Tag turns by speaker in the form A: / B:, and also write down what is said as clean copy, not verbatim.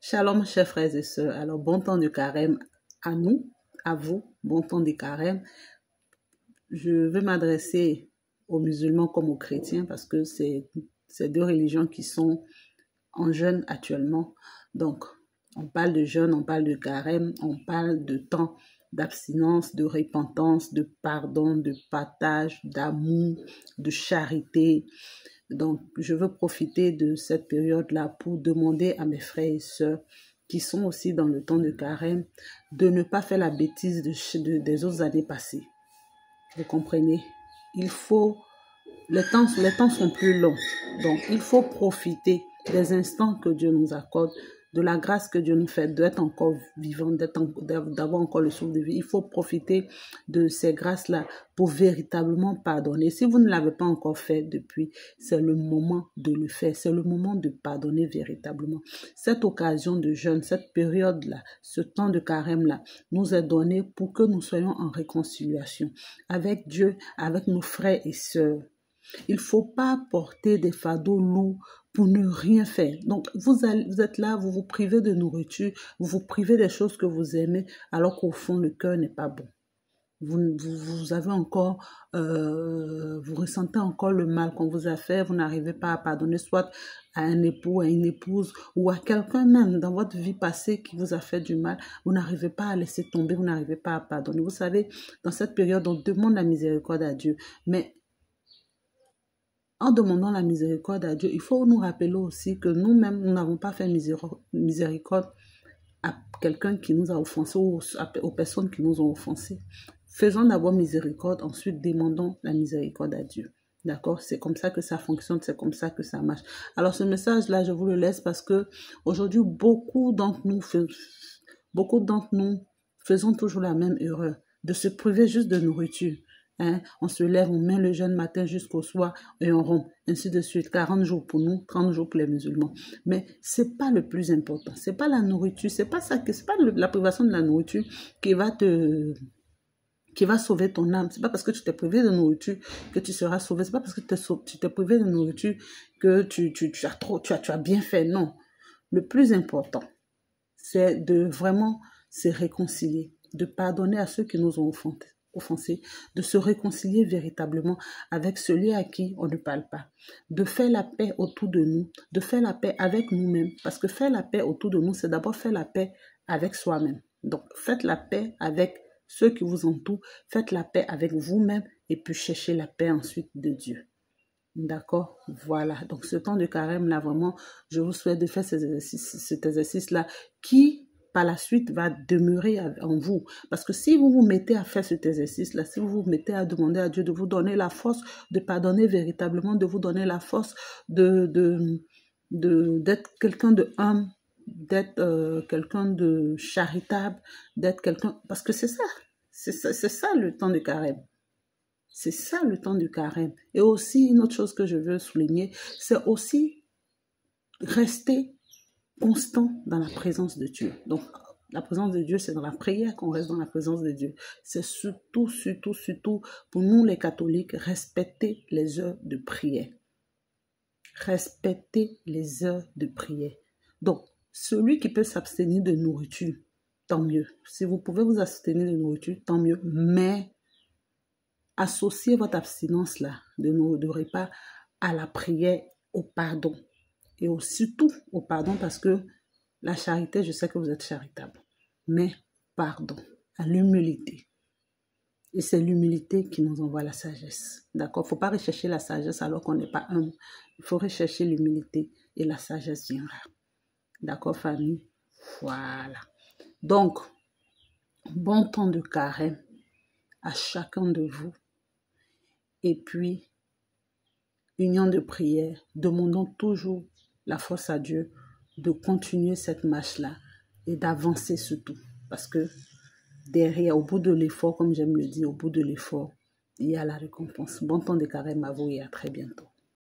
A: Shalom, chers frères et sœurs. Alors, bon temps de carême à nous, à vous, bon temps de carême. Je vais m'adresser aux musulmans comme aux chrétiens parce que c'est deux religions qui sont en jeûne actuellement. Donc, on parle de jeûne, on parle de carême, on parle de temps d'abstinence, de repentance, de pardon, de partage, d'amour, de charité. Donc, je veux profiter de cette période-là pour demander à mes frères et sœurs qui sont aussi dans le temps de carême de ne pas faire la bêtise des autres années passées. Vous comprenez? Les temps sont plus longs. Donc, il faut profiter des instants que Dieu nous accorde, de la grâce que Dieu nous fait, d'être encore vivant, d'avoir encore le souffle de vie. Il faut profiter de ces grâces-là pour véritablement pardonner. Si vous ne l'avez pas encore fait depuis, c'est le moment de le faire. C'est le moment de pardonner véritablement. Cette occasion de jeûne, cette période-là, ce temps de carême-là, nous est donné pour que nous soyons en réconciliation avec Dieu, avec nos frères et sœurs. Il ne faut pas porter des fardeaux lourds pour ne rien faire. Donc, vous êtes là, vous vous privez de nourriture, vous vous privez des choses que vous aimez, alors qu'au fond, le cœur n'est pas bon. Vous avez encore, vous ressentez encore le mal qu'on vous a fait, vous n'arrivez pas à pardonner, soit à un époux, à une épouse, ou à quelqu'un même dans votre vie passée qui vous a fait du mal, vous n'arrivez pas à laisser tomber, vous n'arrivez pas à pardonner. Vous savez, dans cette période, on demande la miséricorde à Dieu, mais en demandant la miséricorde à Dieu, il faut nous rappeler aussi que nous-mêmes, nous n'avons pas fait miséricorde à quelqu'un qui nous a offensés ou aux personnes qui nous ont offensés. Faisons d'abord miséricorde, ensuite demandons la miséricorde à Dieu. D'accord? C'est comme ça que ça fonctionne, c'est comme ça que ça marche. Alors ce message-là, je vous le laisse parce que aujourd'hui, beaucoup d'entre nous faisons toujours la même erreur, de se priver juste de nourriture. On se lève, on met le jeûne matin jusqu'au soir et on rompt, ainsi de suite. 40 jours pour nous, 30 jours pour les musulmans. Mais c'est pas le plus important. C'est pas la nourriture, c'est pas la privation de la nourriture qui va sauver ton âme. C'est pas parce que tu t'es privé de nourriture que tu seras sauvé. C'est pas parce que tu t'es privé de nourriture que tu as bien fait. Non. Le plus important, c'est de vraiment se réconcilier, de pardonner à ceux qui nous ont offensés, de se réconcilier véritablement avec celui à qui on ne parle pas, de faire la paix autour de nous, de faire la paix avec nous-mêmes, parce que faire la paix autour de nous, c'est d'abord faire la paix avec soi-même. Donc, faites la paix avec ceux qui vous entourent, faites la paix avec vous-même et puis cherchez la paix ensuite de Dieu. D'accord? Voilà. Donc, ce temps de carême, là, vraiment, je vous souhaite de faire cet exercice-là qui, par la suite, va demeurer en vous. Parce que si vous vous mettez à faire cet exercice-là, si vous vous mettez à demander à Dieu de vous donner la force de pardonner véritablement, de vous donner la force d'être quelqu'un de humble, d'être quelqu'un de charitable, d'être quelqu'un... Parce que c'est ça le temps de carême. C'est ça le temps du carême. Et aussi, une autre chose que je veux souligner, c'est aussi rester constant dans la présence de Dieu. Donc, la présence de Dieu, c'est dans la prière qu'on reste dans la présence de Dieu. C'est surtout, pour nous les catholiques, respecter les heures de prière. Respecter les heures de prière. Donc, celui qui peut s'abstenir de nourriture, tant mieux. Si vous pouvez vous abstenir de nourriture, tant mieux. Mais associez votre abstinence-là de repas à la prière, au pardon. Et surtout au pardon parce que la charité, je sais que vous êtes charitable. Mais pardon, à l'humilité. Et c'est l'humilité qui nous envoie la sagesse. D'accord? Il ne faut pas rechercher la sagesse alors qu'on n'est pas humble. Il faut rechercher l'humilité et la sagesse viendra. D'accord, famille? Voilà. Donc, bon temps de carême à chacun de vous. Et puis, union de prière, demandons toujours la force à Dieu de continuer cette marche-là et d'avancer surtout. Parce que derrière, au bout de l'effort, comme j'aime le dire, au bout de l'effort, il y a la récompense. Bon temps de carême à vous et à très bientôt.